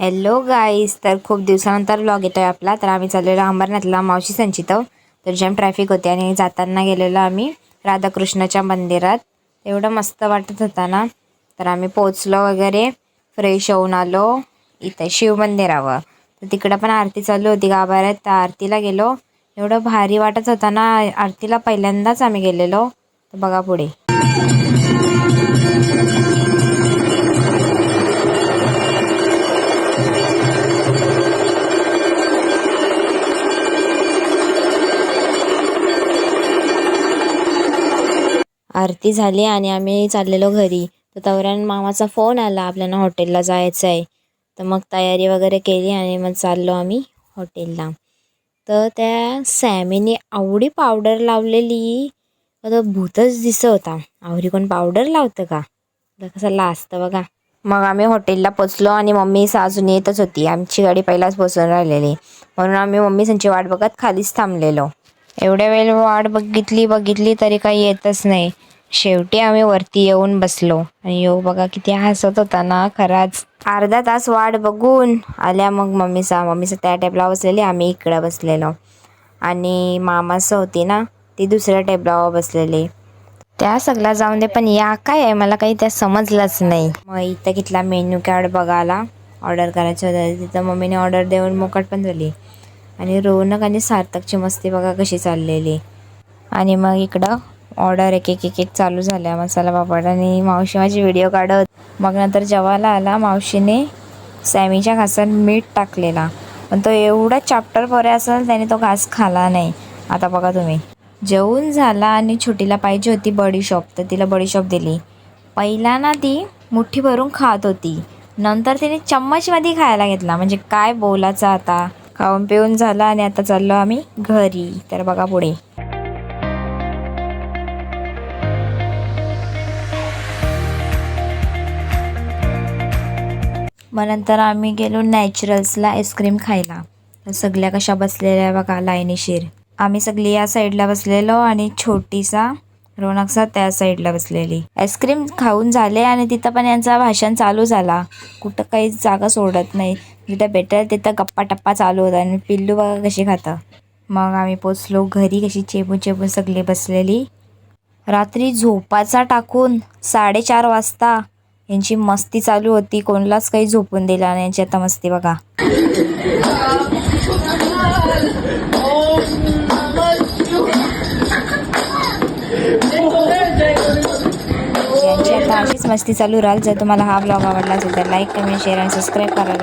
Hello गाईस, तर खूप दिवसानंतर व्लॉग येतो आहे आपला. तर आम्ही चाललेलो अंबरनाथला मावशी संचितव. तर जाम ट्रॅफिक होते आणि जाताना गेलेलो आम्ही राधाकृष्णाच्या मंदिरात. एवढं मस्त वाटत होता ना. तर आम्ही पोचलो वगैरे, फ्रेश होऊन आलो इथे शिव मंदिरावर. तर तिकडं पण आरती चालू होती गाभाऱ्यात. त्या आरतीला गेलो. एवढं भारी वाटत होता ना आरतीला. पहिल्यांदाच आम्ही गेलेलो. तर बघा पुढे. आरती झाली आणि आम्ही चाललेलो घरी. तर तवऱ्यान मामाचा फोन आला, आपल्याला हॉटेलला जायचं आहे. तर मग तयारी वगैरे केली आणि मग चाललो आम्ही हॉटेलला. तर त्या सॅमीने आवडी पावडर लावलेली, आता भूतच दिसत होता. आवडी कोण पावडर लावतं का? तर कसं लाजतं बघा. मग आम्ही हॉटेलला पोचलो आणि मम्मी अजून येतच होती. आमची गाडी पहिलाच पोचून राहिलेली, म्हणून आम्ही मम्मी त्यांची वाट बघत खालीच थांबलेलो. एवढ्या वेळ वाट बघितली तरी काही येतच नाही. शेवटी आम्ही वरती येऊन बसलो आणि येऊ बघा किती हसत होता ना खराच. अर्धा तास वाट बघून आल्या मग मम्मीचा त्या टेबलावर बसलेली, आम्ही इकडं बसलेलो. आणि मामाचं होती ना, ती दुसऱ्या टेबलावर बसलेली. त्या सगळ्या जाऊन दे, पण या काय आहे मला काही त्या समजलंच नाही. मग इथं घेतला मेन्यू कार्ड बघायला, ऑर्डर करायचं होतं. तिथं मम्मीने ऑर्डर देऊन मोकट पण झाली. आणि रौनक आणि सार्थकची मस्ती बघा कशी चाललेली. आणि मग इकडं ऑर्डर एक एक एक एक चालू झाल्या. मसाला पापड आणि मावशी माझी व्हिडिओ काढत. मग नंतर जेवायला आला. मावशीने सॅमीच्या घासात मीठ टाकलेला, पण तो एवढा चॅप्टर पोरे असेल त्याने तो घास खाला नाही. आता बघा तुम्ही. जेवून झाला आणि छोटीला पाहिजे होती बडीशॉप, तर तिला बडीशॉप दिली. पहिला ना ती मुठ्ठी भरून खात होती, नंतर तिने चम्मचमध्ये खायला घेतला. म्हणजे काय बोलायचं आता. खाऊन पिऊन झाला आणि आता चाललो आम्ही घरी. तर बघा पुढे. मग नंतर आम्ही गेलो नॅचरल्सला आईस्क्रीम खायला. तर सगळ्या कशा बसलेल्या बघा लाईनीशीर. आम्ही सगळी या साईडला बसलेलो आणि छोटीसा रौनकचा त्या साईडला बसलेली. आईस्क्रीम खाऊन झाले आणि तिथं पण यांचा भाषण चालू झाला. कुठं काही जागा सोडत नाही. जिथं भेटेल तिथं गप्पा टप्पा चालू होता. आणि पिल्लू बघा कशी खातं. मग आम्ही पोचलो घरी. कशी चेपून चेपून सगळी बसलेली. रात्री झोपाचा टाकून 4:30 वाजता यांची मस्ती चालू होती. कोणालाच काही झोपून दिला नाही. यांची आता मस्ती बघा. यांची आता अशीच मस्ती चालू राहील. जर तुम्हाला हा ब्लॉग आवडला असेल तर लाईक, कमेंट, शेअर आणि सबस्क्राईब करायला